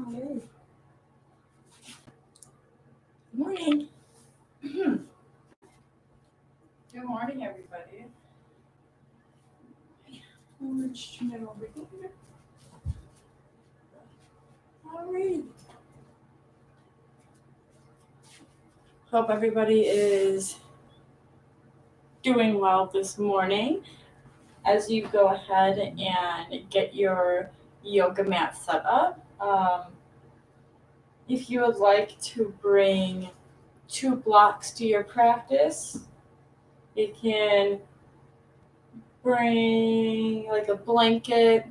Alright. Good morning. Good morning, everybody. Let's turn it over here. Alright. Hope everybody is doing well this morning. As you go ahead and get your yoga mat set up, if you would like to bring 2 blocks to your practice, you can bring like a blanket,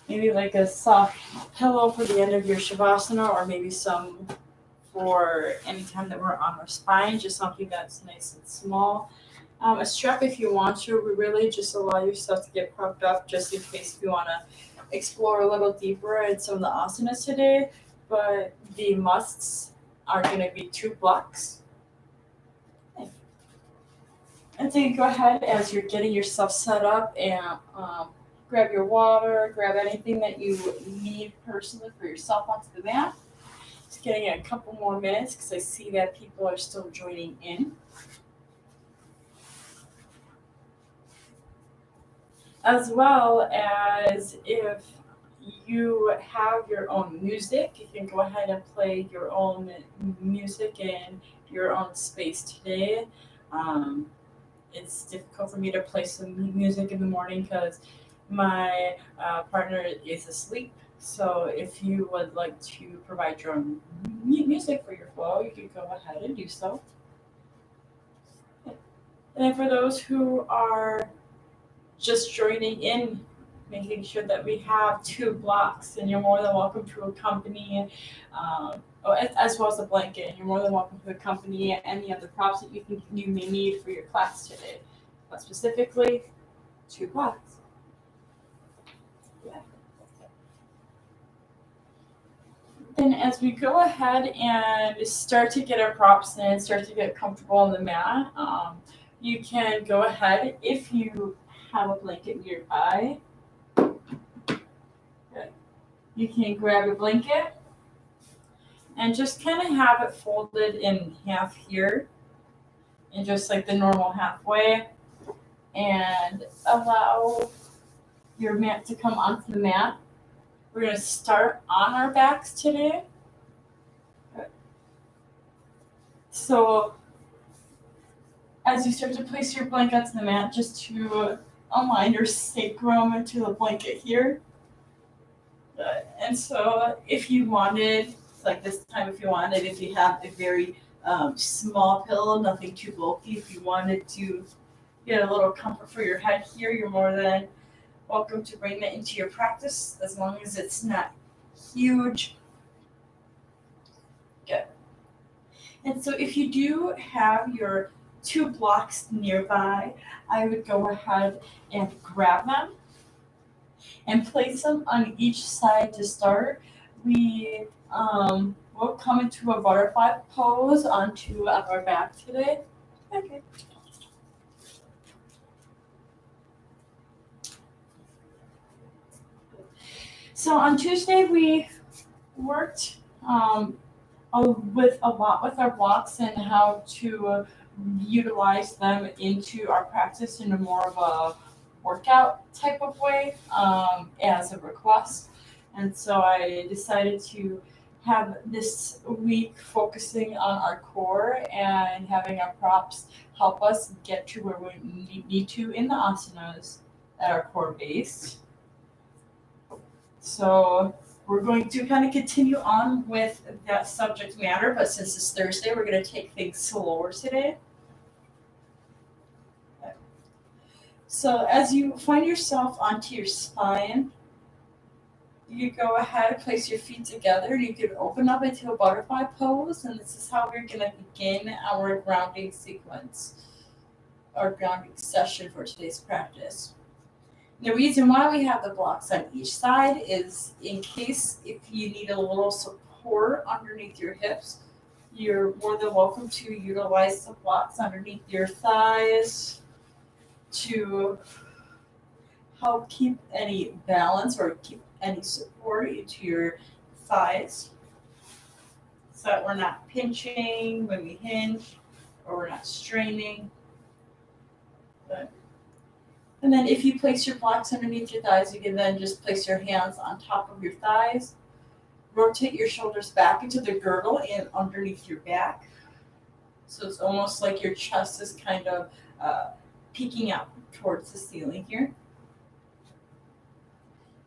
maybe like a soft pillow for the end of your shavasana, or maybe some for any time that we're on our spine, just something that's nice and small. A strap if you want to, really just allow yourself to get propped up just in case you want to explore a little deeper in some of the asanas today. But the musts are going to be 2 blocks. And so you go ahead as you're getting yourself set up and grab your water, grab anything that you need personally for yourself onto the mat. Just getting a couple more minutes because I see that people are still joining in. As well as if you have your own music, you can go ahead and play your own music in your own space today. It's difficult for me to play some music in the morning because my partner is asleep. So if you would like to provide your own music for your flow, you can go ahead and do so. And for those who are just joining in, making sure that we have 2 blocks, and you're more than welcome to accompany, as well as a blanket. And you're more than welcome to accompany any other props that you think you may need for your class today, but specifically 2 blocks. Yeah. Then as we go ahead and start to get our props in, start to get comfortable on the mat, you can go ahead if you have a blanket nearby. You can grab a blanket and just kind of have it folded in half here, and just like the normal halfway, and allow your mat to come onto the mat. We're going to start on our backs today. So as you start to place your blanket onto the mat, just to align your sacrum into the blanket here. And so if you wanted, like this time if you wanted, if you have a very small pillow, nothing too bulky, if you wanted to get a little comfort for your head here, you're more than welcome to bring that into your practice, as long as it's not huge. Good. And so if you do have your 2 blocks nearby, I would go ahead and grab them and place them on each side to start. We will come into a butterfly pose onto our back today. Okay. So on Tuesday we worked with our blocks and how to utilize them into our practice in a more of a workout type of way, as a request. And so I decided to have this week focusing on our core and having our props help us get to where we need to in the asanas that are core based. So we're going to kind of continue on with that subject matter, but since it's Thursday, we're going to take things slower today. So as you find yourself onto your spine, you go ahead, place your feet together, you can open up into a butterfly pose, and this is how we're going to begin our grounding sequence, our grounding session for today's practice. The reason why we have the blocks on each side is in case if you need a little support underneath your hips, you're more than welcome to utilize the blocks underneath your thighs to help keep any balance or keep any support into your thighs so that we're not pinching when we hinge or we're not straining. But, and then if you place your blocks underneath your thighs, you can then just place your hands on top of your thighs. Rotate your shoulders back into the girdle and underneath your back. So it's almost like your chest is kind of peeking out towards the ceiling here.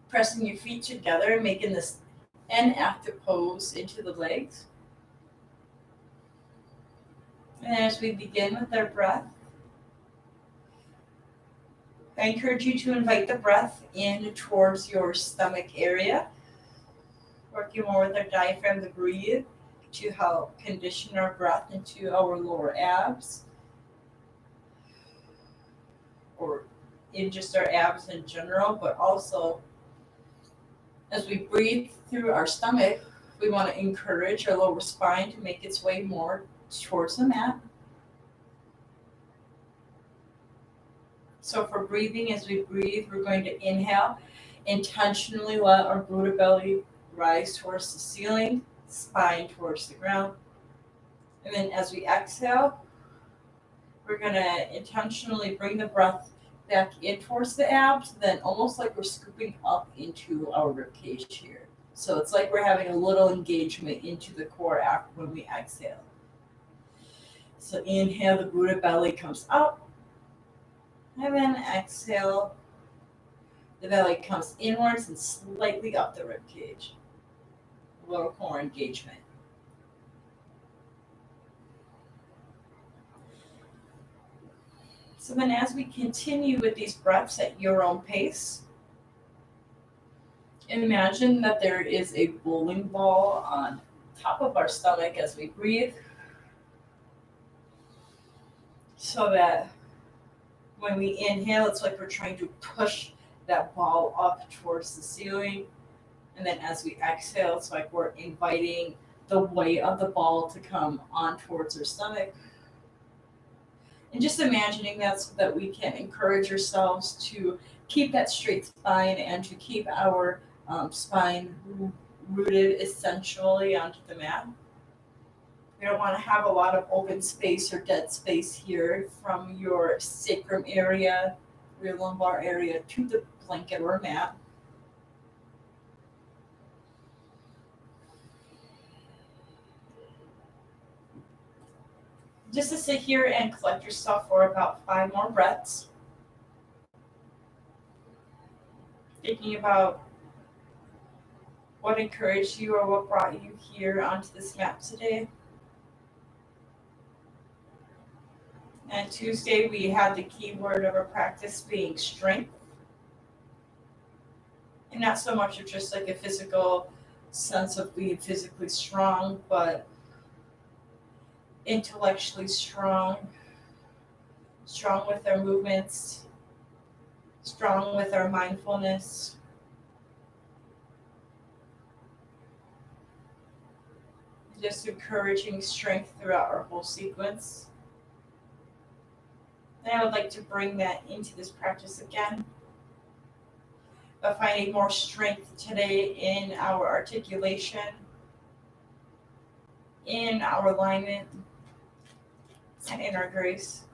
Pressing your feet together and making this an active pose into the legs. And as we begin with our breath, I encourage you to invite the breath in towards your stomach area, working more with our diaphragm to breathe to help condition our breath into our lower abs or in just our abs in general, but also as we breathe through our stomach, we want to encourage our lower spine to make its way more towards the mat. So for breathing, as we breathe, we're going to inhale, intentionally let our Buddha belly rise towards the ceiling, spine towards the ground. And then as we exhale, we're going to intentionally bring the breath back in towards the abs, then almost like we're scooping up into our ribcage here. So it's like we're having a little engagement into the core after when we exhale. So inhale, the Buddha belly comes up. And then exhale, the belly comes inwards and slightly up the ribcage. A little core engagement. So then as we continue with these breaths at your own pace, imagine that there is a bowling ball on top of our stomach as we breathe, so that when we inhale, it's like we're trying to push that ball up towards the ceiling. And then as we exhale, it's like we're inviting the weight of the ball to come on towards our stomach. And just imagining that so that we can encourage ourselves to keep that straight spine and to keep our spine rooted essentially onto the mat. We don't want to have a lot of open space or dead space here from your sacrum area, your lumbar area to the blanket or mat. Just to sit here and collect yourself for about 5 more breaths. Thinking about what encouraged you or what brought you here onto this mat today. And Tuesday, we had the key word of our practice being strength. And not so much of just like a physical sense of being physically strong, but intellectually strong, strong with our movements, strong with our mindfulness. Just encouraging strength throughout our whole sequence. And I would like to bring that into this practice again, by finding more strength today in our articulation, in our alignment, and in our grace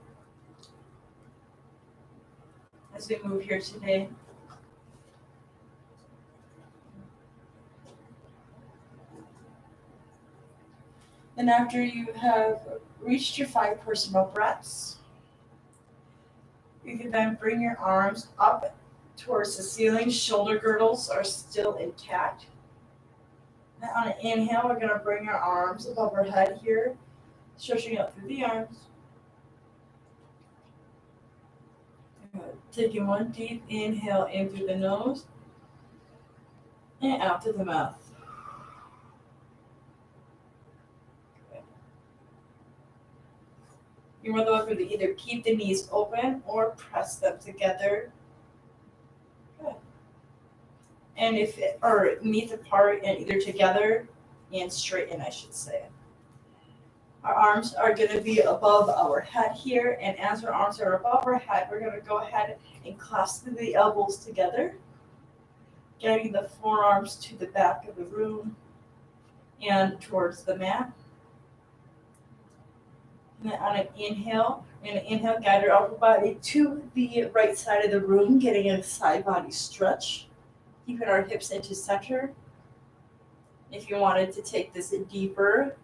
as we move here today. Then after you have reached your 5 personal breaths, you can then bring your arms up towards the ceiling. Shoulder girdles are still intact. And on an inhale, we're going to bring our arms above our head here, stretching out through the arms. Taking one deep inhale in through the nose and out through the mouth. You're more than welcome to either keep the knees open or press them together. Good. And or knees apart and either together and straighten, I should say. Our arms are going to be above our head here, and as our arms are above our head, we're going to go ahead and clasp the elbows together. Guiding the forearms to the back of the room and towards the mat. And then on an inhale, we're going to inhale, guide our upper body to the right side of the room, getting a side body stretch, keeping our hips into center. If you wanted to take this deeper,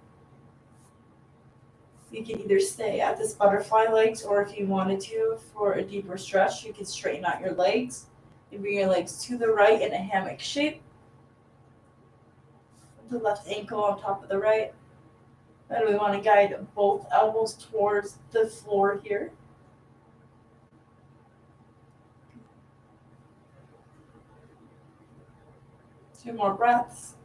you can either stay at this butterfly legs, or if you wanted to, for a deeper stretch, you can straighten out your legs. You bring your legs to the right in a hammock shape. The left ankle on top of the right. And we want to guide both elbows towards the floor here. Two more breaths.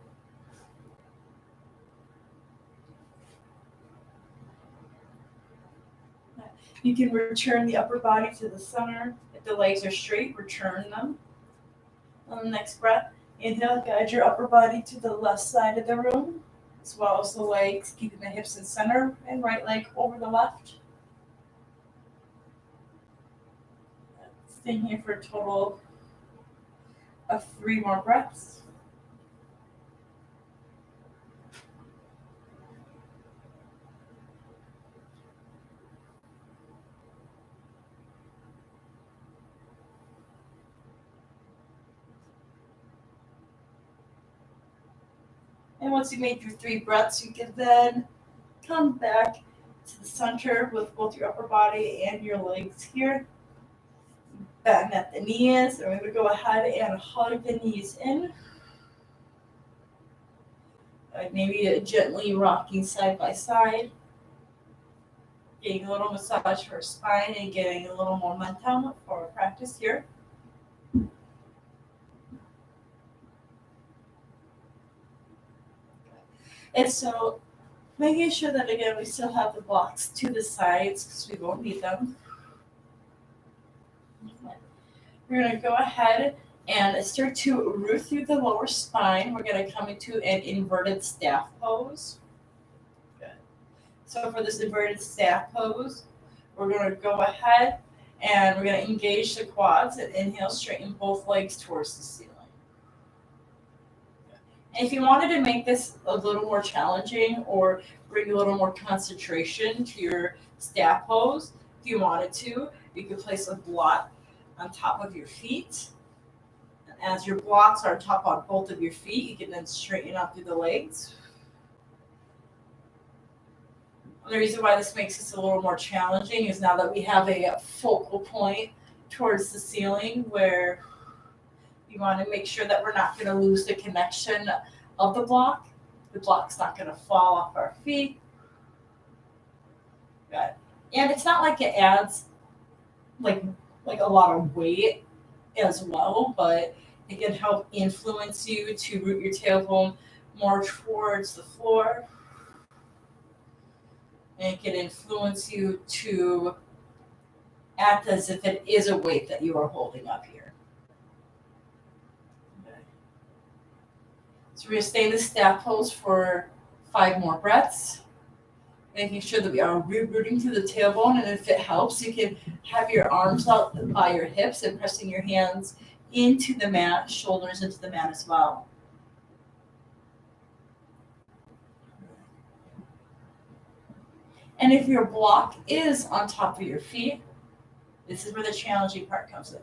You can return the upper body to the center. If the legs are straight, return them. On the next breath, inhale, guide your upper body to the left side of the room, as well as the legs, keeping the hips in center, and right leg over the left. Staying here for a total of 3 more breaths. And once you made your 3 breaths, you can then come back to the center with both your upper body and your legs here. Bend at the knees, and we're going to go ahead and hug the knees in. Maybe gently rocking side by side. Getting a little massage for our spine and getting a little momentum for our practice here. And so making sure that, again, we still have the blocks to the sides because we won't need them. We're going to go ahead and start to root through the lower spine. We're going to come into an inverted staff pose. Good. So for this inverted staff pose, we're going to go ahead and we're going to engage the quads and inhale, straighten both legs towards the ceiling. And if you wanted to make this a little more challenging or bring a little more concentration to your staff pose, if you wanted to, you could place a block on top of your feet. And as your blocks are on top on both of your feet, you can then straighten out through the legs. And the reason why this makes this a little more challenging is now that we have a focal point towards the ceiling where you want to make sure that we're not going to lose the connection of the block. The block's not going to fall off our feet. Good. And it's not like it adds like a lot of weight as well, but it can help influence you to root your tailbone more towards the floor. And it can influence you to act as if it is a weight that you are holding up here. Okay. So we're going to stay in the staff pose for 5 more breaths. Making sure that we are rooting through the tailbone, and if it helps, you can have your arms out by your hips and pressing your hands into the mat, shoulders into the mat as well. And if your block is on top of your feet, this is where the challenging part comes in.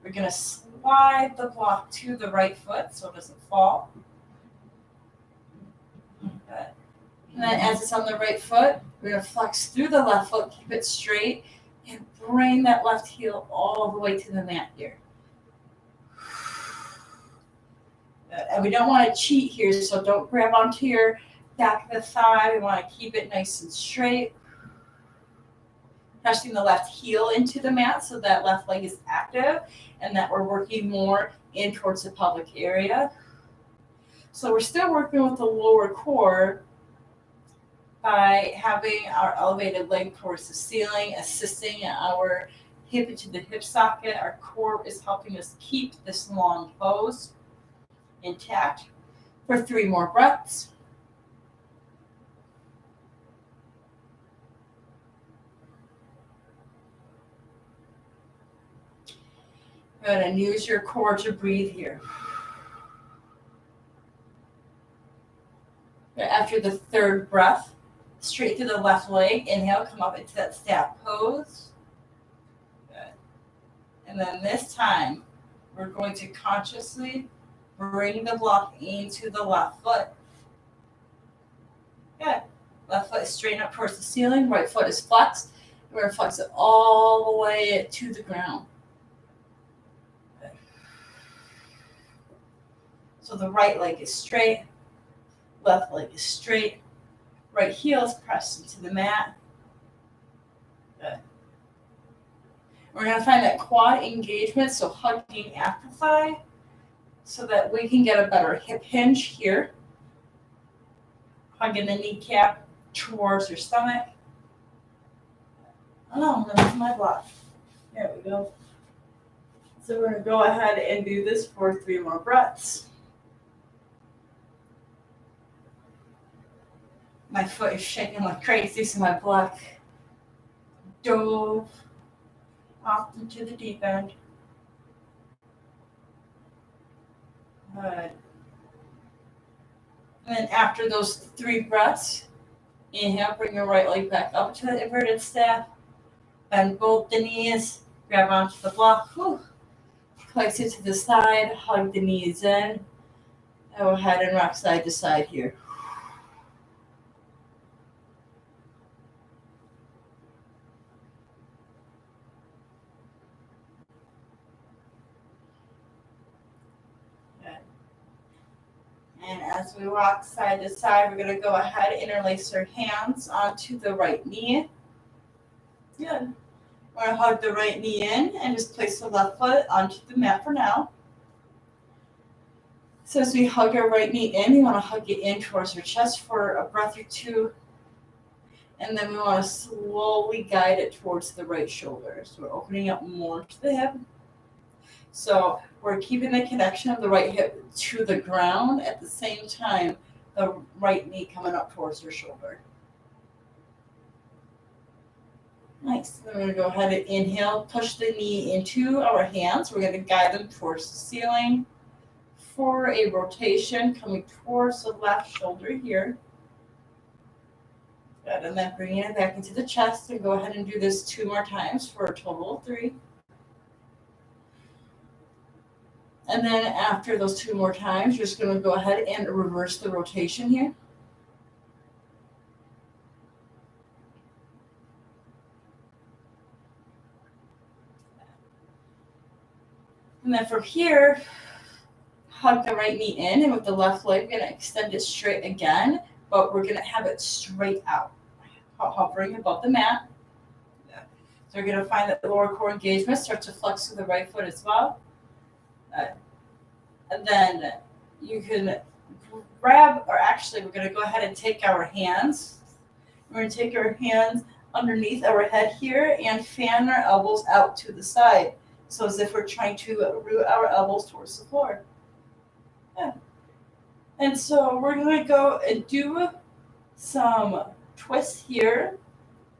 We're going to slide the block to the right foot so it doesn't fall. Good. And then as it's on the right foot, we're going to flex through the left foot, keep it straight, and bring that left heel all the way to the mat here. Good. And we don't want to cheat here, so don't grab onto your back of the thigh. We want to keep it nice and straight. Pressing the left heel into the mat so that left leg is active and that we're working more in towards the pelvic area. So we're still working with the lower core by having our elevated leg towards the ceiling, assisting our hip into the hip socket. Our core is helping us keep this long pose intact for 3 more breaths. Good, and use your core to breathe here. After the third breath, straight through the left leg. Inhale, come up into that staff pose. Good. And then this time, we're going to consciously bring the block into the left foot. Good. Left foot is straight up towards the ceiling. Right foot is flexed. We're going to flex it all the way to the ground. Good. So the right leg is straight. Left leg is straight. Right heel is pressed into the mat. Good. We're going to find that quad engagement, so hugging after thigh, so that we can get a better hip hinge here. Hugging the kneecap towards your stomach. Oh, that's my block. There we go. So we're going to go ahead and do this for 3 more breaths. My foot is shaking like crazy, so my block dove off into the deep end. Good. And then after those 3 breaths, inhale, bring your right leg back up to the inverted staff. Bend both the knees, grab onto the block. Whew. Flex it to the side, hug the knees in. Go ahead and rock side to side here. And as we rock side to side, we're going to go ahead and interlace our hands onto the right knee. Good. We're going to hug the right knee in and just place the left foot onto the mat for now. So as we hug our right knee in, we want to hug it in towards our chest for a breath or 2. And then we want to slowly guide it towards the right shoulder. So we're opening up more to the hip. So we're keeping the connection of the right hip to the ground at the same time, the right knee coming up towards your shoulder. Nice. Then we're going to go ahead and inhale, push the knee into our hands. We're going to guide them towards the ceiling for a rotation coming towards the left shoulder here. Good. And then bringing it back into the chest, and go ahead and do this 2 more times for a total of 3. And then after those 2 more times, you're just going to go ahead and reverse the rotation here. And then from here, hug the right knee in, and with the left leg, we're going to extend it straight again, but we're going to have it straight out, hovering above the mat. So we're going to find that the lower core engagement starts to flex to the right foot as well. And then you can grab, or actually we're going to go ahead and take our hands. We're going to take our hands underneath our head here and fan our elbows out to the side. So as if we're trying to root our elbows towards the floor. Yeah. And so we're going to go and do some twists here.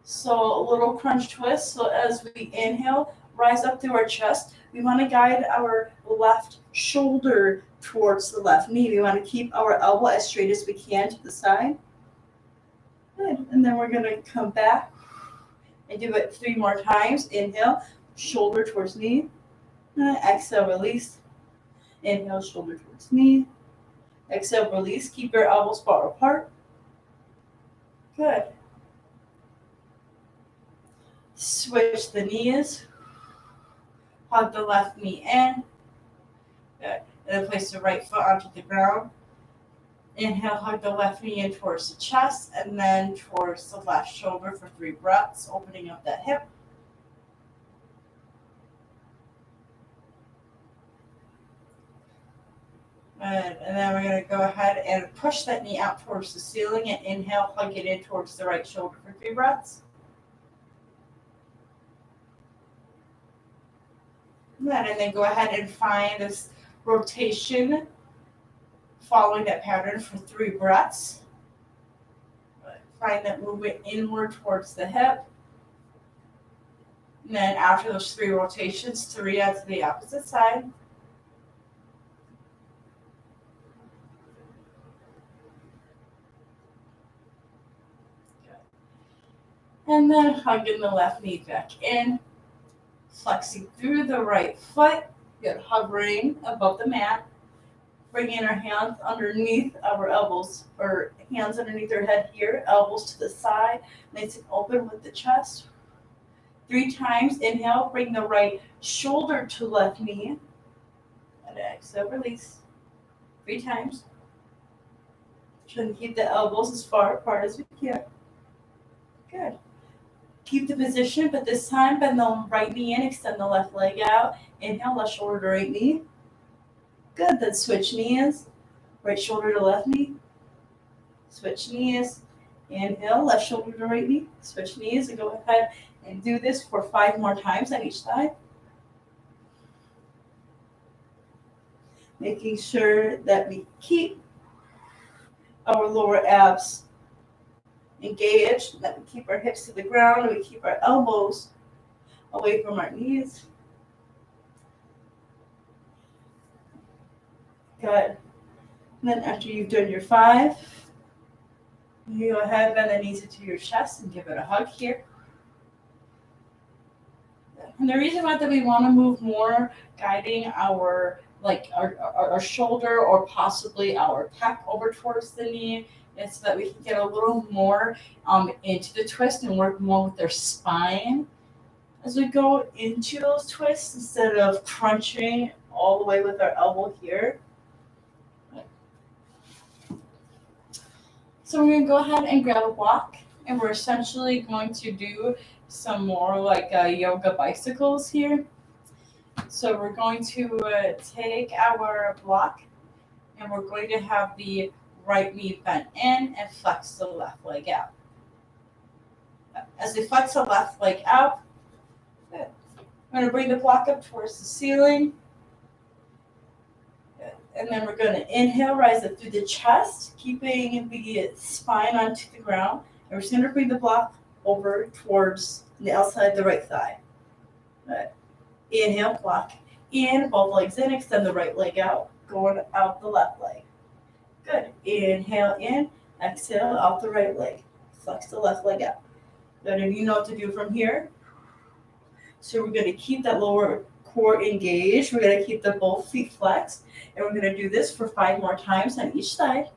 So a little crunch twist. So as we inhale, rise up through our chest. We want to guide our left shoulder towards the left knee. We want to keep our elbow as straight as we can to the side. Good. And then we're going to come back and do it 3 more times. Inhale, shoulder towards knee. Exhale, release. Inhale, shoulder towards knee. Exhale, release. Keep your elbows far apart. Good. Switch the knees. Hug the left knee in. Good. And then place the right foot onto the ground. Inhale, hug the left knee in towards the chest and then towards the left shoulder for 3 breaths, opening up that hip. Good. And then we're going to go ahead and push that knee out towards the ceiling and inhale, hug it in towards the right shoulder for 3 breaths. And then go ahead and find this rotation following that pattern for 3 breaths. Find that movement inward towards the hip. And then after those 3 rotations, 3 out to the opposite side. And then hugging the left knee back in, flexing through the right foot, good, hovering above the mat, bringing our hands underneath our elbows, or hands underneath our head here, elbows to the side, nice and open with the chest. 3 times, inhale, bring the right shoulder to left knee, and exhale, release. 3 times. Trying to keep the elbows as far apart as we can. Good. Keep the position, but this time bend the right knee in, extend the left leg out. Inhale, left shoulder to right knee. Good, then switch knees. Right shoulder to left knee. Switch knees. Inhale, left shoulder to right knee. Switch knees, and go ahead and do this for 5 more times on each side. Making sure that we keep our lower abs engaged, that we keep our hips to the ground, and we keep our elbows away from our knees. Good. And then after you've done your 5, you go ahead, bend the knees into your chest and give it a hug here. And the reason why that we want to move more, guiding our shoulder or possibly our pec over towards the knee, is so that we can get a little more into the twist and work more with their spine as we go into those twists instead of crunching all the way with our elbow here. So we're going to go ahead and grab a block, and we're essentially going to do some more like yoga bicycles here. So we're going to take our block, and we're going to have the right knee bent in and flex the left leg out. As we flex the left leg out, good. We're going to bring the block up towards the ceiling. Good. And then we're going to inhale, rise up through the chest, keeping the spine onto the ground. And we're just going to bring the block over towards the outside of the right thigh. Good. Inhale, block in, both legs in, extend the right leg out, going out the left leg. Good. Inhale in, exhale out the right leg. Flex the left leg out. Good. And you know what to do from here. So we're going to keep that lower core engaged. We're going to keep the both feet flexed. And we're going to do this for 5 more times on each side.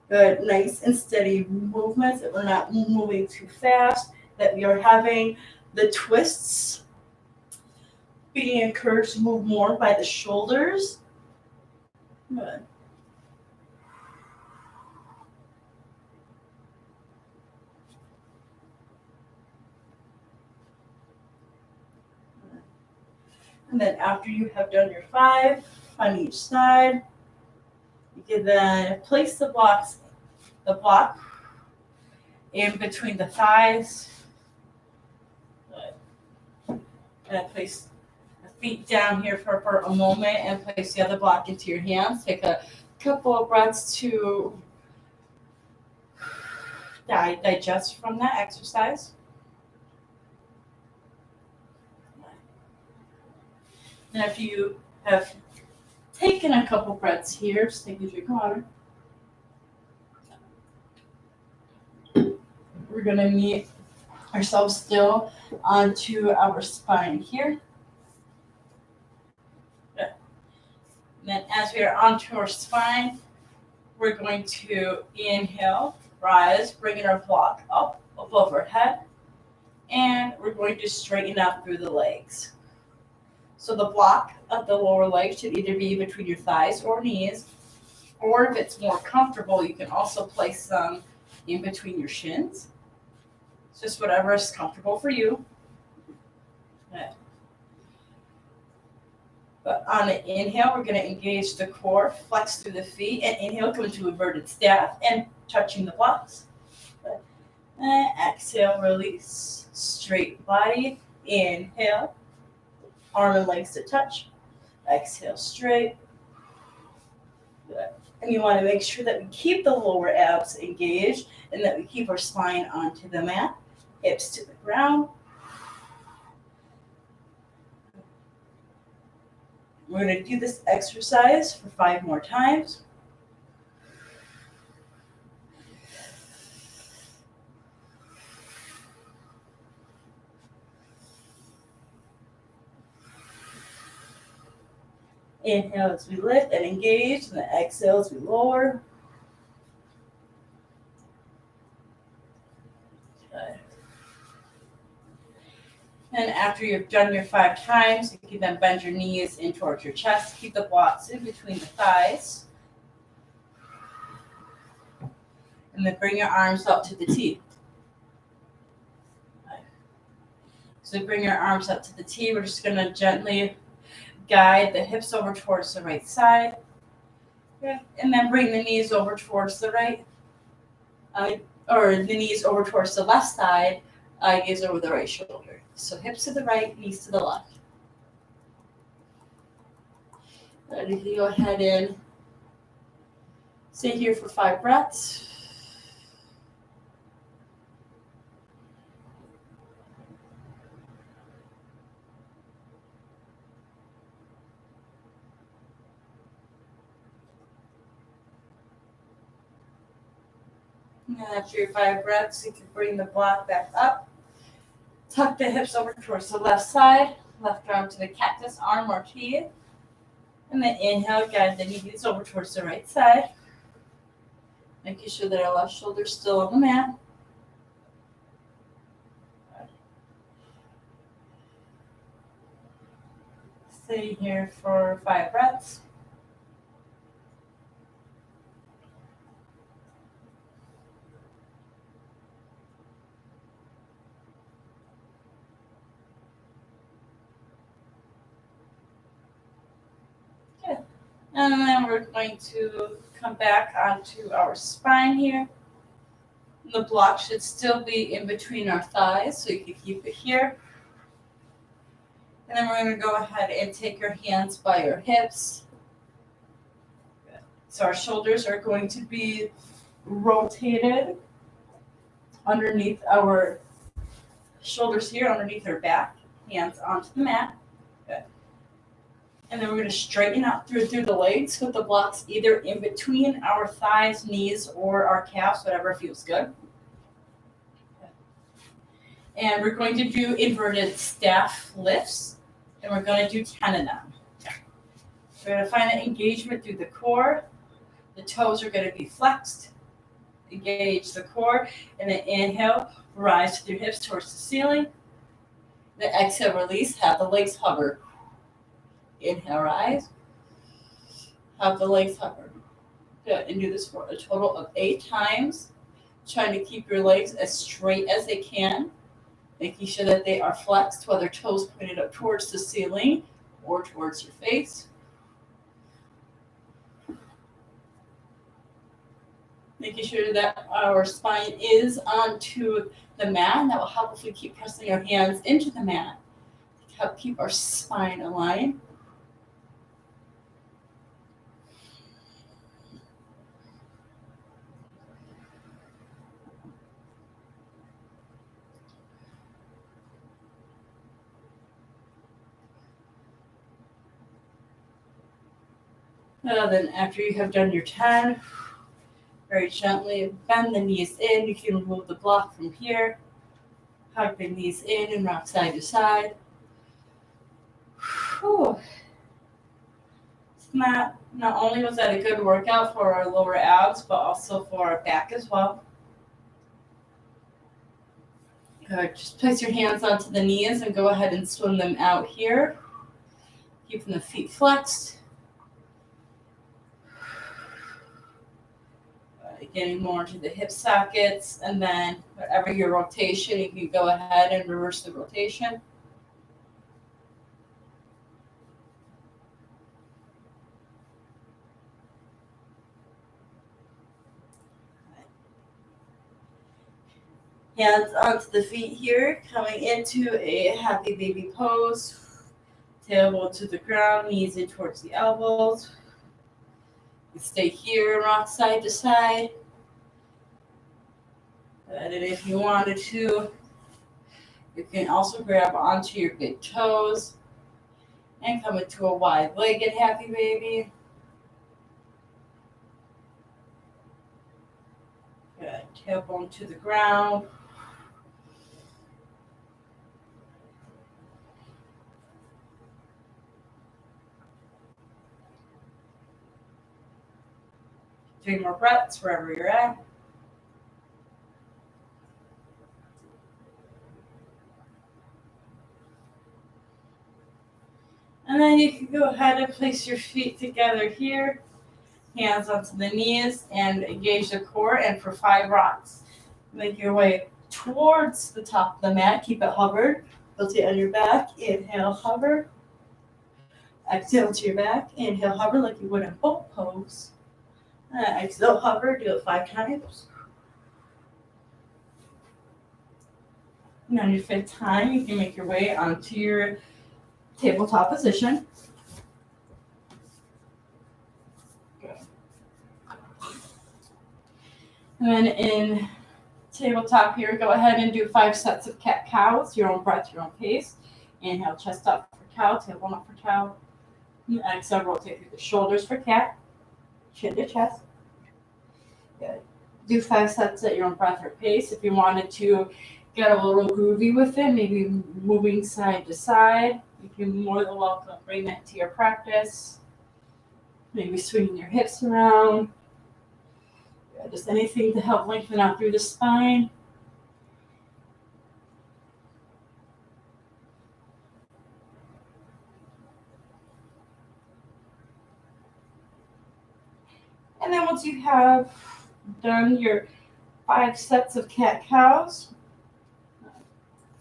Good. Nice and steady movements, that we're not moving too fast, that we are having the twists being encouraged to move more by the shoulders. Good. And then after you have done your 5 on each side, you can then place the block in between the thighs. Good. And place the feet down here for a moment, and place the other block into your hands. Take a couple of breaths to digest from that exercise. And after you have taken a couple breaths here, just take a drink of water. We're going to meet ourselves still onto our spine here. Good. And then as we are onto our spine, we're going to inhale, rise, bringing our block up above our head, and we're going to straighten out through the legs. So the block of the lower leg should either be between your thighs or knees, or if it's more comfortable, you can also place them in between your shins. It's just whatever is comfortable for you. Good. But on an inhale, we're going to engage the core, flex through the feet, and inhale, come into inverted staff and touching the blocks. Good. And exhale, release, straight body. Inhale, arm and legs to touch. Exhale, straight. Good. And you want to make sure that we keep the lower abs engaged and that we keep our spine onto the mat, hips to the ground. We're going to do this exercise for 5 more times. Inhale as we lift and engage, and then exhale as we lower. Good. And after you've done your 5 times, you can then bend your knees in towards your chest. Keep the blocks in between the thighs. And then bring your arms up to the T. So bring your arms up to the T. We're just going to gently guide the hips over towards the right side. Good. And then bring the knees over towards the right, or the knees over towards the left side, gaze over the right shoulder. So hips to the right, knees to the left. And you can go ahead and stay here for 5 breaths. And after your 5 breaths, you can bring the block back up. Tuck the hips over towards the left side. Left arm to the cactus arm or T. And then inhale, guide the knees over towards the right side. Making sure that our left shoulder is still on the mat. Stay here for 5 breaths. Good. And then we're going to come back onto our spine here. The block should still be in between our thighs, so you can keep it here. And then we're going to go ahead and take your hands by your hips. Good. So our shoulders are going to be rotated underneath our shoulders here, underneath our back. Hands onto the mat. Good. And then we're going to straighten out through the legs with the blocks either in between our thighs, knees, or our calves, whatever feels good. And we're going to do inverted staff lifts, and we're going to do 10 of them. We're going to find an engagement through the core. The toes are going to be flexed. Engage the core, and then inhale, rise with your hips towards the ceiling. Then exhale, release, have the legs hover. Inhale, rise. Have the legs hover. Good, and do this for a total of 8 times. Trying to keep your legs as straight as they can. Making sure that they are flexed, whether toes pointed up towards the ceiling or towards your face. Making sure that our spine is onto the mat, and that will help if we keep pressing our hands into the mat to help keep our spine aligned. Then after you have done your 10, very gently bend the knees in. You can remove the block from here. Hug the knees in and rock side to side. Whew. Not only was that a good workout for our lower abs, but also for our back as well. Just place your hands onto the knees and go ahead and swim them out here. Keeping the feet flexed. Getting more into the hip sockets, and then whatever your rotation, you can go ahead and reverse the rotation. Hands onto the feet here, coming into a happy baby pose. Tailbone to the ground, knees in towards the elbows. You stay here, rock side to side. And if you wanted to, you can also grab onto your big toes and come into a wide-legged happy baby. Good. Tailbone to the ground. 3 more breaths wherever you're at. And then you can go ahead and place your feet together here, hands onto the knees, and engage the core. And for 5 rocks, make your way towards the top of the mat. Keep it hovered. Rotate on your back. Inhale, hover. Exhale to your back. Inhale, hover like you would in boat pose. Exhale, hover. Do it 5 times. And on your 5th time, you can make your way onto your tabletop position. Good. And then in tabletop here, go ahead and do 5 sets of cat-cows, your own breath, your own pace. Inhale, chest up for cow, tailbone up for cow. And exhale, rotate through the shoulders for cat, chin to chest. Good. Do 5 sets at your own breath or pace. If you wanted to get a little groovy with it, maybe moving side to side, you can more than welcome bring that to your practice. Maybe swinging your hips around. Yeah, just anything to help lengthen out through the spine. And then once you have done your 5 sets of cat-cows,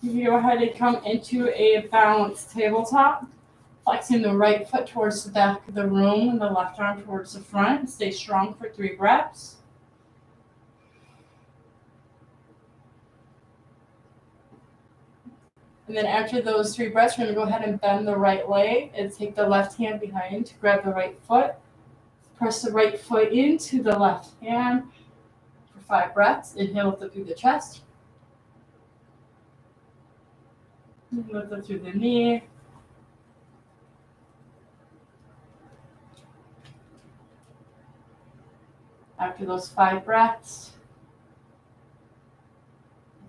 you go ahead and come into a balanced tabletop, flexing the right foot towards the back of the room and the left arm towards the front. Stay strong for 3 breaths. And then after those 3 breaths, we're going to go ahead and bend the right leg and take the left hand behind to grab the right foot. Press the right foot into the left hand for 5 breaths. Inhale, lift up through the chest. Lift up through the knee. After those 5 breaths,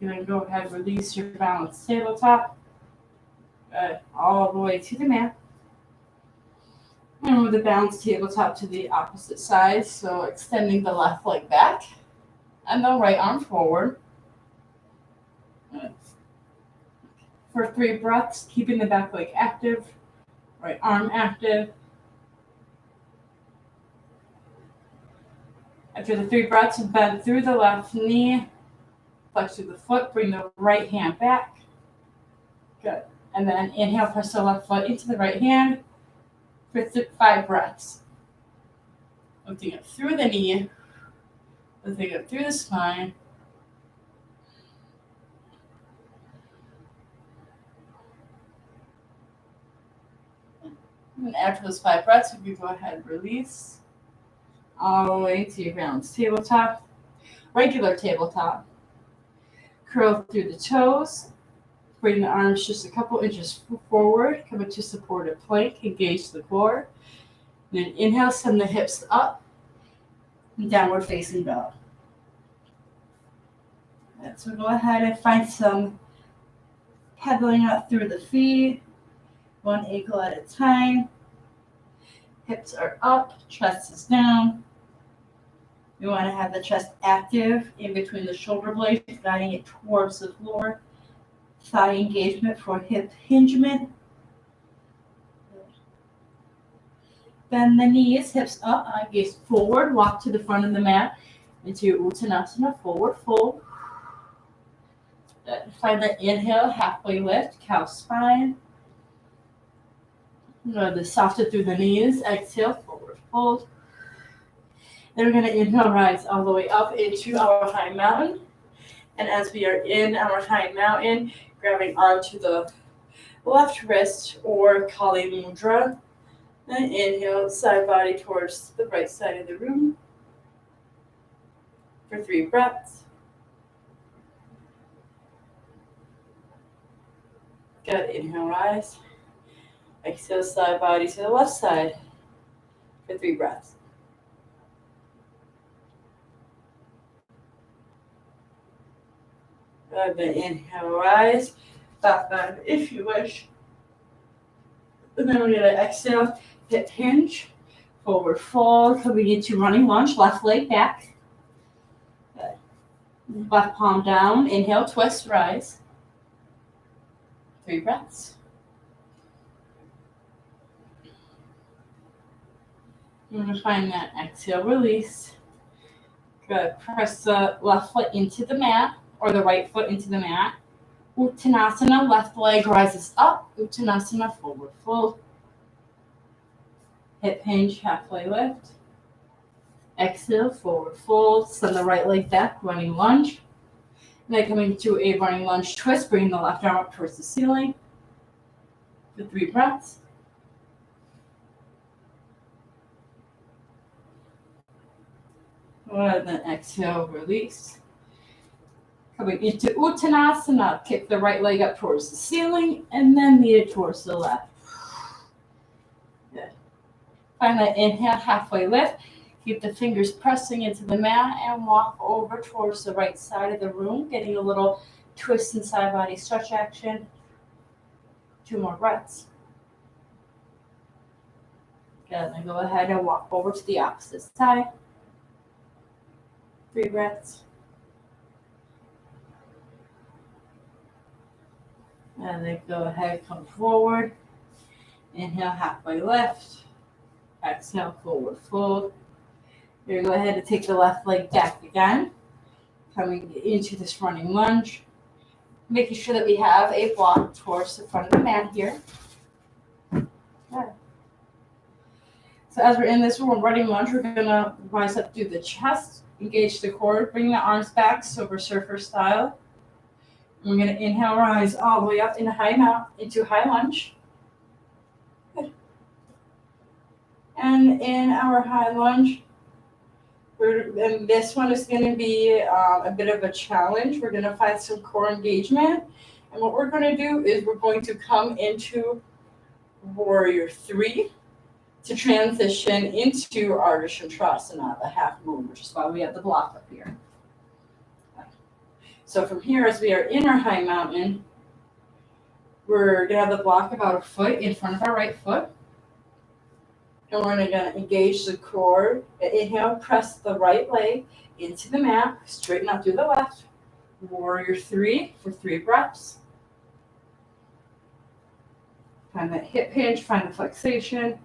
you're going to go ahead and release your balanced tabletop all the way to the mat. And move the balanced tabletop to the opposite side, so extending the left leg back and the right arm forward. For 3 breaths, keeping the back leg active, right arm active. After the 3 breaths, bend through the left knee, flex through the foot, bring the right hand back. Good. And then inhale, press the left foot into the right hand for 5 breaths. Lifting up through the knee, lifting up through the spine. And after those 5 breaths, you can go ahead and release all the way to your balanced tabletop, regular tabletop. Curl through the toes. Bring the arms just a couple inches forward. Come into supported plank. Engage the core. Then inhale, send the hips up. Downward facing dog. So go ahead and find some pedaling up through the feet. 1 ankle at a time. Hips are up, chest is down. We want to have the chest active in between the shoulder blades, guiding it towards the floor. Thigh engagement for hip hingement. Bend the knees, hips up, gaze forward, walk to the front of the mat into Uttanasana, forward fold. Find the inhale, halfway lift, cow spine. The softer through the knees, exhale, forward fold. Then we're going to inhale, rise all the way up into our high mountain. And as we are in our high mountain, grabbing onto the left wrist or Kali Mudra. Then inhale, side body towards the right side of the room for 3 breaths. Good. Inhale, rise. Exhale, side body to the left side for 3 breaths. Good. Then inhale, rise. Back bend if you wish. And then we're going to exhale, hip hinge Forward fold, coming into running lunge, left leg back. Good. Left palm down, inhale, twist, rise. 3 breaths. You're going to find that exhale, release. Good. Press the left foot into the mat or the right foot into the mat. Uttanasana, left leg rises up. Uttanasana, forward fold. Hip hinge, halfway lift. Exhale, forward fold. Send the right leg back, running lunge. Then coming to a running lunge twist, bringing the left arm up towards the ceiling. For 3 breaths. And then exhale, release. Coming into Uttanasana, kick the right leg up towards the ceiling, and then knee it towards the left. Good. Find that inhale, halfway lift. Keep the fingers pressing into the mat and walk over towards the right side of the room, getting a little twist and side body stretch action. 2 more breaths. Good. Then go ahead and walk over to the opposite side. 3 breaths. And then go ahead, come forward. Inhale, halfway lift. Exhale, forward fold. You're going to go ahead and take the left leg back again. Coming into this running lunge. Making sure that we have a block towards the front of the mat here. Okay. So as we're in this running lunge, we're going to rise up through the chest. Engage the core. Bring the arms back, silver surfer style. We're going to inhale, rise all the way up into high lunge. Good. And in our high lunge, and this one is going to be a bit of a challenge. We're going to find some core engagement. And what we're going to do is we're going to come into Warrior 3 to transition into Ardha Chandrasana, the half moon, which is why we have the block up here. So from here, as we are in our high mountain, we're going to have the block about a foot in front of our right foot. And we're going to engage the core. Inhale, press the right leg into the mat, straighten out through the left. Warrior 3 for 3 breaths. Find that hip hinge, find the flexation.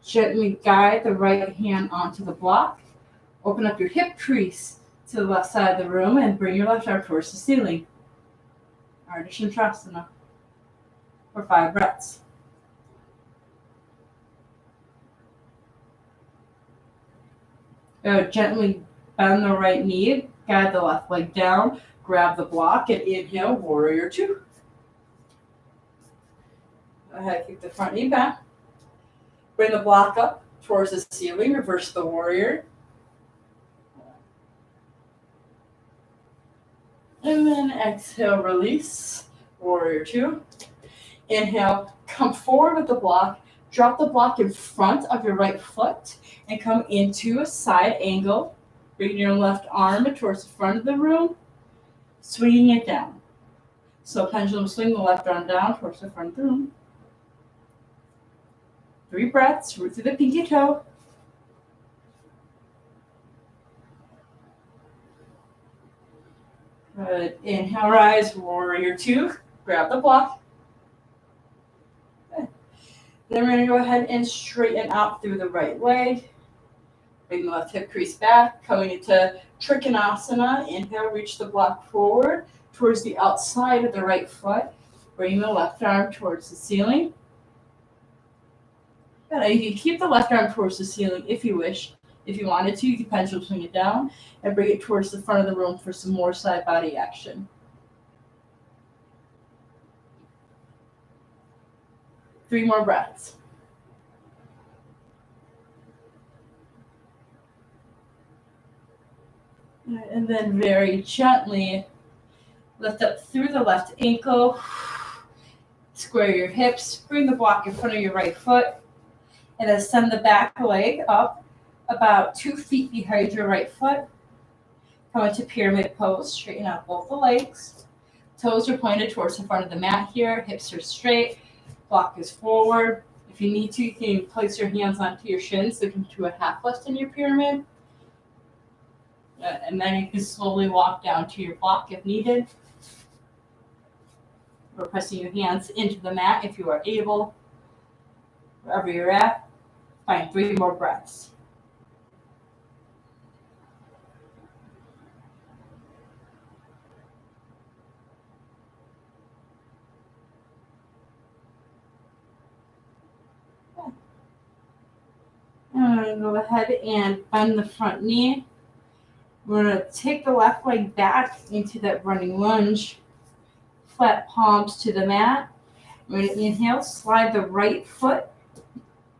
Gently guide the right hand onto the block. Open up your hip crease to the left side of the room and bring your left arm towards the ceiling. Ardha Chandrasana for 5 breaths. Gently bend the right knee, guide the left leg down, grab the block, and inhale, Warrior 2. Go ahead, keep the front knee back. Bring the block up towards the ceiling, reverse the warrior. And then exhale, release, Warrior 2. Inhale, come forward with the block, drop the block in front of your right foot, and come into a side angle. Bring your left arm towards the front of the room, swinging it down. So pendulum swing the left arm down towards the front of the room. 3 breaths, root through the pinky toe. Good. Inhale, rise, Warrior 2. Grab the block. Good. Then we're going to go ahead and straighten out through the right leg. Bring the left hip crease back, coming into Trikonasana. Inhale, reach the block forward towards the outside of the right foot. Bring the left arm towards the ceiling. Good. You can keep the left arm towards the ceiling if you wish. If you wanted to, you can pendulum swing it down and bring it towards the front of the room for some more side body action. 3 more breaths. And then very gently lift up through the left ankle. Square your hips. Bring the block in front of your right foot. And then send the back leg up about 2 feet behind your right foot. Come into pyramid pose. Straighten out both the legs. Toes are pointed towards the front of the mat here. Hips are straight. Block is forward. If you need to, you can place your hands onto your shins so you can do a half lift in your pyramid. And then you can slowly walk down to your block if needed. Or pressing your hands into the mat if you are able. Wherever you're at, find 3 more breaths. I'm going to go ahead and bend the front knee. We're going to take the left leg back into that running lunge. Flat palms to the mat. We're going to inhale, slide the right foot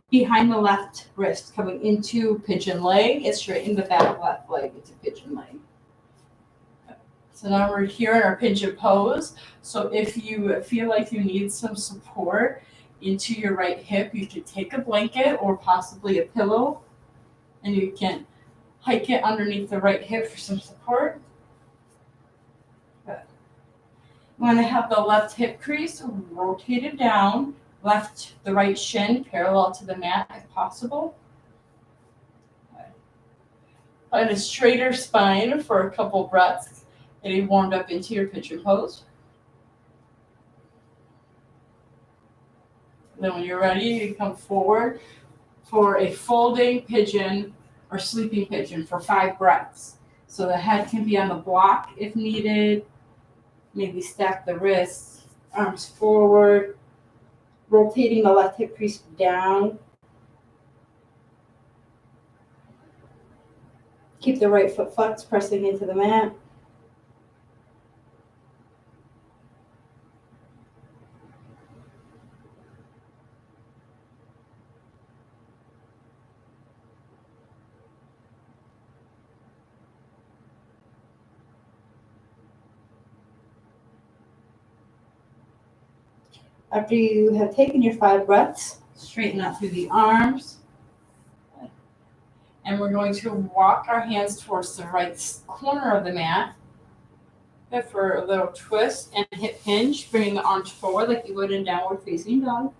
behind the left wrist, coming into pigeon leg. It's straighten the back left leg into pigeon leg. So now we're here in our pigeon pose. So if you feel like you need some support into your right hip, you could take a blanket or possibly a pillow, and you can hike it underneath the right hip for some support. Good. You want to have the left hip crease rotated down, the right shin parallel to the mat if possible. Good. Find a straighter spine for a couple breaths, getting warmed up into your pigeon pose. Then when you're ready, you come forward for a folding pigeon or sleeping pigeon for 5 breaths. So the head can be on the block if needed. Maybe stack the wrists, arms forward, rotating the left hip crease down. Keep the right foot flexed, pressing into the mat. After you have taken your 5 breaths, straighten out through the arms. And we're going to walk our hands towards the right corner of the mat. Good for a little twist and hip hinge, bringing the arms forward like you would in downward facing dog.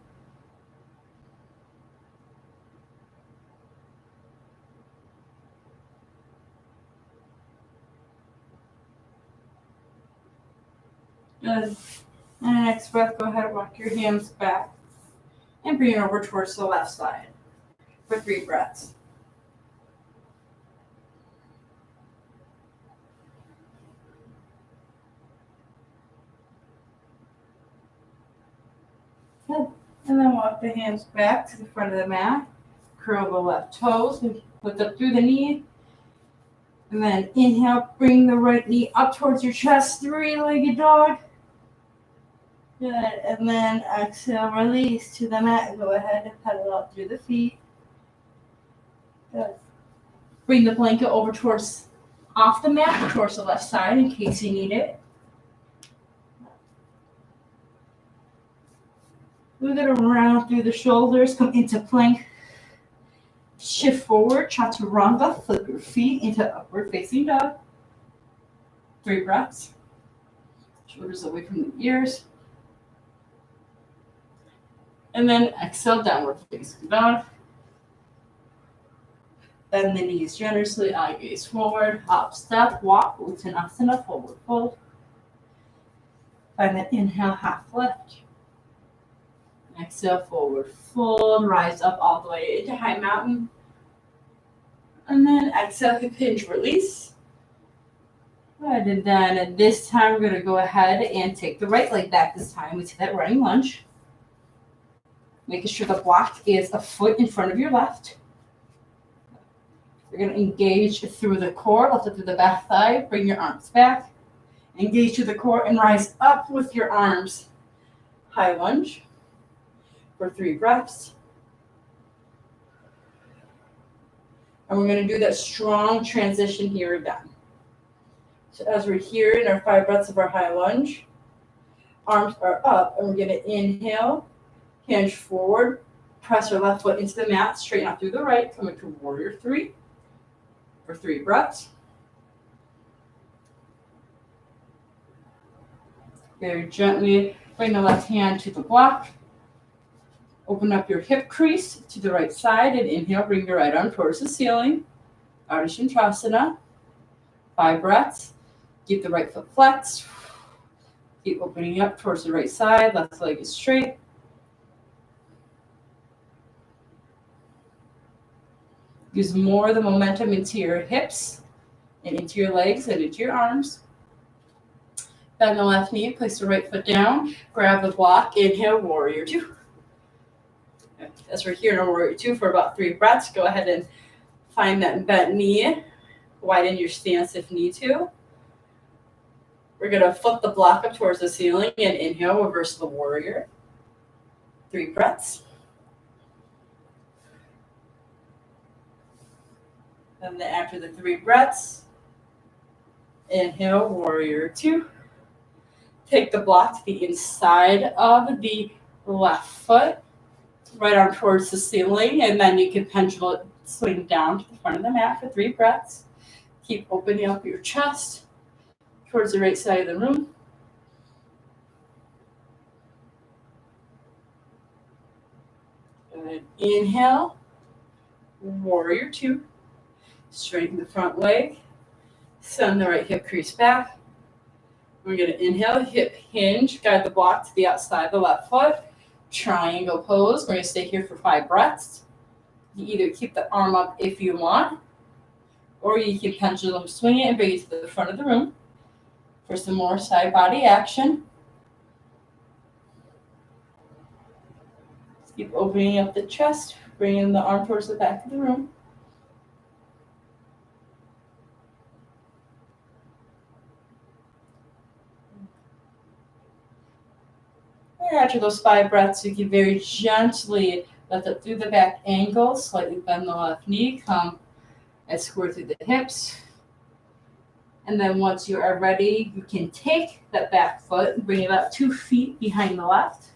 Good. And the next breath, go ahead and walk your hands back and bring it over towards the left side for 3 breaths. Good. And then walk the hands back to the front of the mat. Curl the left toes and lift up through the knee. And then inhale, bring the right knee up towards your chest, 3-legged dog. Good. And then exhale, release to the mat. Go ahead and pedal out through the feet. Good. Bring the blanket over towards off the mat, towards the left side in case you need it. Move it around through the shoulders, come into plank. Shift forward, chaturanga, flip your feet into upward facing dog. 3 breaths. Shoulders away from the ears. And then exhale, downward facing dog. Bend the knees generously, eye gaze forward, hop, step, walk, Uttanasana, forward fold. Find that inhale, half lift. Exhale, forward fold, rise up all the way into high mountain. And then exhale, hip hinge, release. Good, and then this time we're going to go ahead and take the right leg back this time into that running lunge. Making sure the block is a foot in front of your left. You're going to engage through the core, lift up through the back thigh, bring your arms back. Engage to the core and rise up with your arms. High lunge for 3 breaths. And we're going to do that strong transition here again. So as we're here in our 5 breaths of our high lunge, arms are up, and we're going to inhale, hinge forward, press our left foot into the mat, straighten out through the right, coming to warrior 3 for 3 breaths. Very gently bring the left hand to the block. Open up your hip crease to the right side and inhale, bring your right arm towards the ceiling. Ardha Chandrasana. 5 breaths. Keep the right foot flexed. Keep opening up towards the right side. Left leg is straight. Use more of the momentum into your hips and into your legs and into your arms. Bend the left knee, place the right foot down, grab the block, inhale, warrior 2. As we're here in warrior 2 for about 3 breaths, go ahead and find that bent knee. Widen your stance if need to. We're going to flip the block up towards the ceiling and inhale, reverse the warrior. 3 breaths. And then after the 3 breaths, inhale, warrior 2. Take the block to the inside of the left foot, right arm towards the ceiling, and then you can pendulum swing down to the front of the mat for 3 breaths. Keep opening up your chest towards the right side of the room. Good. Inhale, warrior 2. Straighten the front leg. Send the right hip crease back. We're going to inhale, hip hinge, guide the block to the outside of the left foot. Triangle pose. We're going to stay here for 5 breaths. You either keep the arm up if you want, or you can pendulum swing it and bring it to the front of the room for some more side body action. Keep opening up the chest, bringing the arm towards the back of the room. And after those 5 breaths, you can very gently lift up through the back ankle, slightly bend the left knee, come and square through the hips. And then once you are ready, you can take that back foot and bring it about 2 feet behind the left.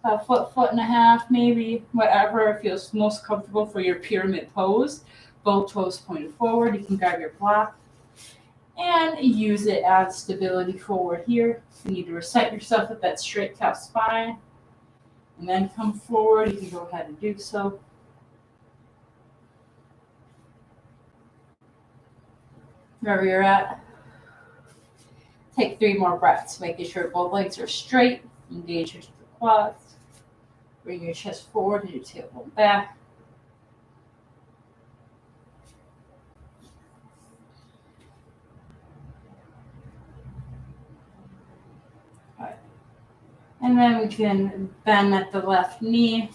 A foot, foot and a half, maybe, whatever feels most comfortable for your pyramid pose. Both toes pointed forward. You can grab your block and use it as stability forward here. You need to reset yourself with that straight calf spine. And then come forward. You can go ahead and do so. Wherever you're at, take 3 more breaths, making sure both legs are straight. Engage your quads. Bring your chest forward and your tailbone back. All right. And then we can bend at the left knee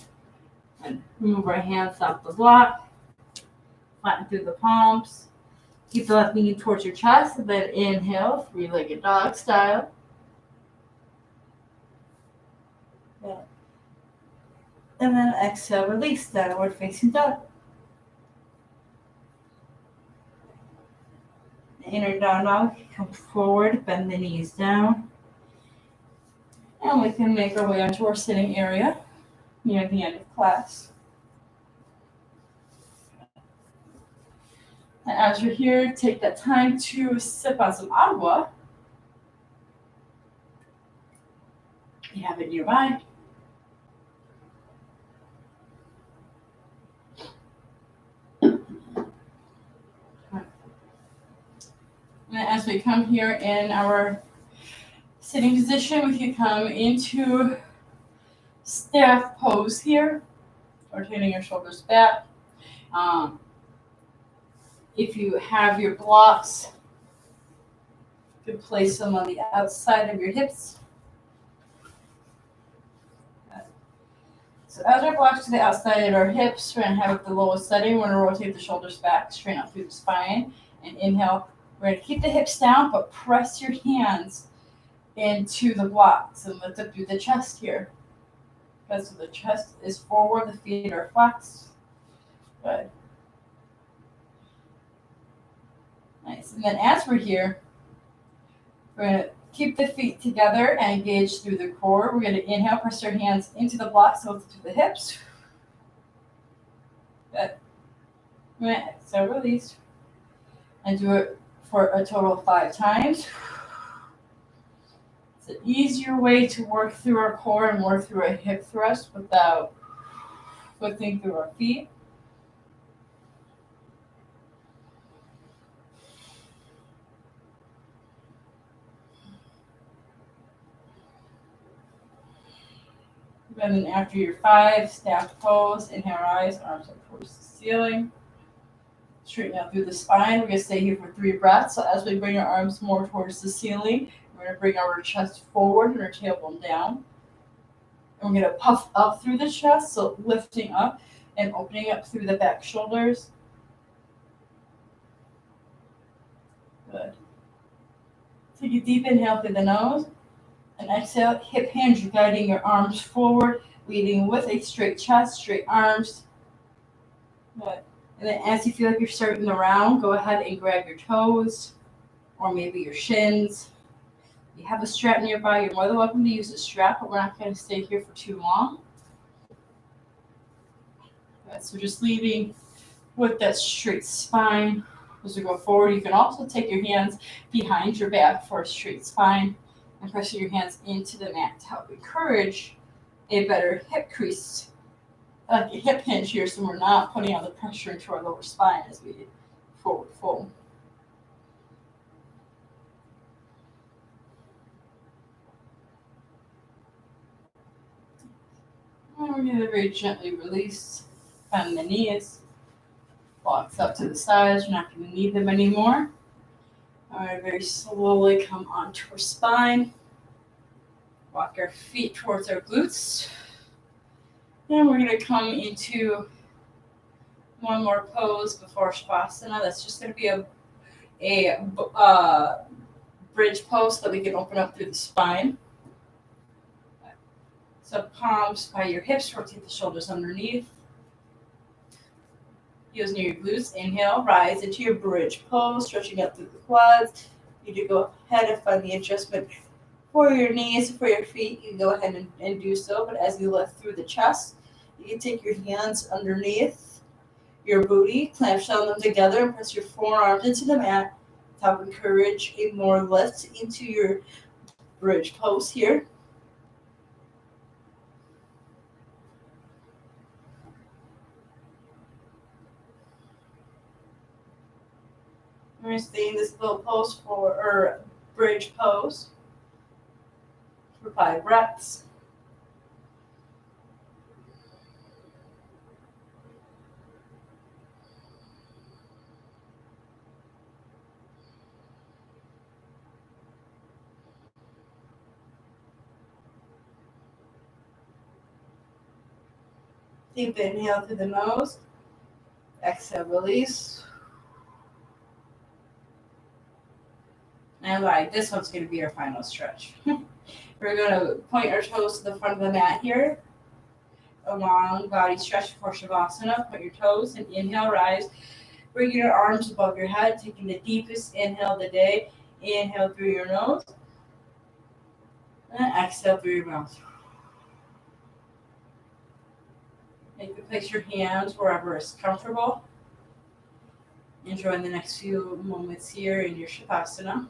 and move our hands off the block. Flatten through the palms. Keep the left knee towards your chest, and then inhale, 3-legged dog style. Yeah. And then exhale, release, downward facing dog. Inner down dog, come forward, bend the knees down. And we can make our way onto our sitting area near the end of class. And as you're here, take that time to sip on some agua. You have it nearby. And as we come here in our sitting position, we can come into staff pose here, rotating your shoulders back. If you have your blocks, you can place them on the outside of your hips. So as our blocks to the outside of our hips, we're going to have at the lowest setting. We're going to rotate the shoulders back, straighten out through the spine, and inhale. We're going to keep the hips down, but press your hands into the blocks and lift up through the chest here. Okay, so the chest is forward, the feet are flexed. Good. Nice. And then as we're here, we're going to keep the feet together and engage through the core. We're going to inhale, press your hands into the blocks, so to the hips. Good. So release. And do it for a total of 5 times. It's an easier way to work through our core and work through a hip thrust without flipping through our feet. And then after your 5, stacked pose, inhale, rise, arms up towards the ceiling. Straighten out through the spine. We're going to stay here for 3 breaths. So as we bring our arms more towards the ceiling, we're going to bring our chest forward and our tailbone down. And we're going to puff up through the chest, so lifting up and opening up through the back shoulders. Good. Take a deep inhale through the nose. And exhale, hip hinge, guiding your arms forward, leading with a straight chest, straight arms. Good. And then as you feel like you're starting the round, go ahead and grab your toes or maybe your shins. If you have a strap nearby, you're more than welcome to use a strap, but we're not going to stay here for too long. Good. So just leading with that straight spine. As we go forward, you can also take your hands behind your back for a straight spine and pressing your hands into the mat to help encourage a better hip crease, like a hip hinge here, so we're not putting all the pressure into our lower spine as we forward fold. And we're going to very gently release, bend the knees, blocks up to the sides. You're not going to need them anymore. All right, very slowly come onto our spine. Walk our feet towards our glutes. And we're going to come into one more pose before Shavasana. That's just going to be a bridge pose so that we can open up through the spine. So palms by your hips, rotate the shoulders underneath. Heels near your glutes. Inhale, rise into your bridge pose, stretching up through the quads. You do go ahead and find the adjustment for your knees, for your feet. You can go ahead and do so, but as you lift through the chest, you can take your hands underneath your booty, clamp down them together, and press your forearms into the mat to help encourage a more lift into your bridge pose here. We're going to stay in this little pose or bridge pose for 5 breaths. Deep inhale through the nose. Exhale, release. And right, this one's going to be our final stretch. We're going to point our toes to the front of the mat here. A long body stretch for Shavasana. Point your toes and inhale, rise. Bring your arms above your head, taking the deepest inhale of the day. Inhale through your nose. And exhale through your mouth. You can place your hands wherever is comfortable. Enjoying the next few moments here in your Shavasana.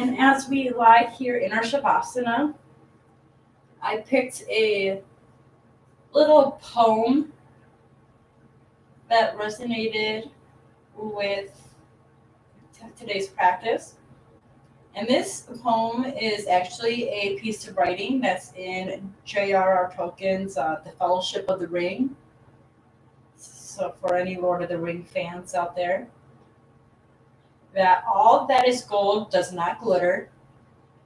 And as we lie here in our Shavasana, I picked a little poem that resonated with today's practice. And this poem is actually a piece of writing that's in J.R.R. Tolkien's The Fellowship of the Ring. So for any Lord of the Ring fans out there, that all that is gold does not glitter,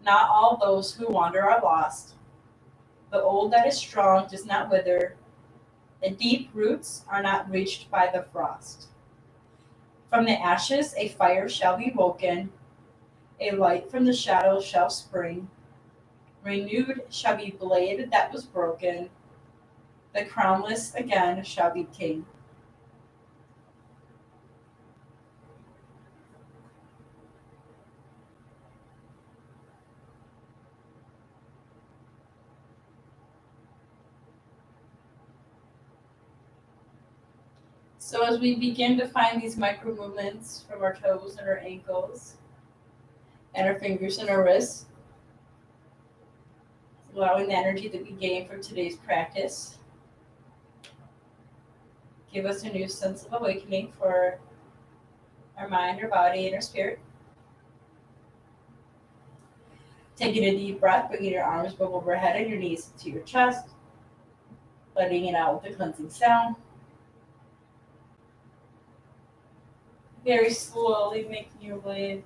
not all those who wander are lost. The old that is strong does not wither, the deep roots are not reached by the frost. From the ashes a fire shall be woken, a light from the shadows shall spring. Renewed shall be blade that was broken, the crownless again shall be king. So as we begin to find these micro movements from our toes and our ankles and our fingers and our wrists, allowing the energy that we gain from today's practice, give us a new sense of awakening for our mind, our body, and our spirit. Taking a deep breath, bringing your arms above overhead and your knees to your chest, letting it out with a cleansing sound. Very slowly making your way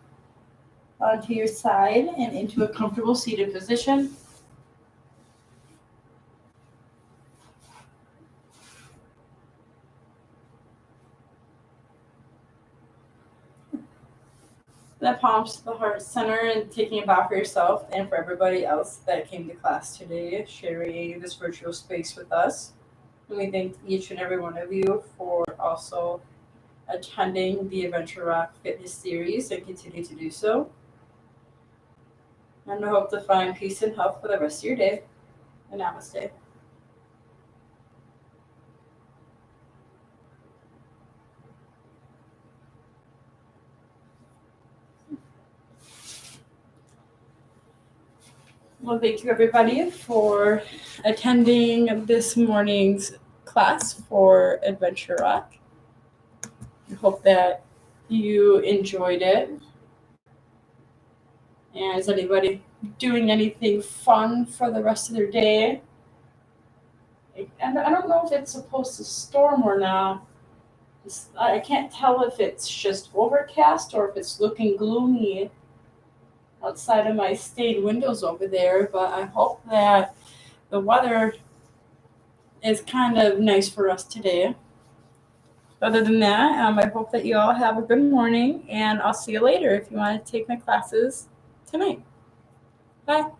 onto your side and into a comfortable seated position. The palms to the heart center and taking a bow for yourself and for everybody else that came to class today, sharing this virtual space with us. And we thank each and every one of you for also attending the Adventure Rock Fitness Series and continue to do so. And I hope to find peace and health for the rest of your day. And namaste. Well, thank you everybody for attending this morning's class for Adventure Rock. I hope that you enjoyed it. And is anybody doing anything fun for the rest of their day? And I don't know if it's supposed to storm or not. I can't tell if it's just overcast or if it's looking gloomy outside of my stained windows over there, but I hope that the weather is kind of nice for us today. Other than that, I hope that you all have a good morning, and I'll see you later if you want to take my classes tonight. Bye.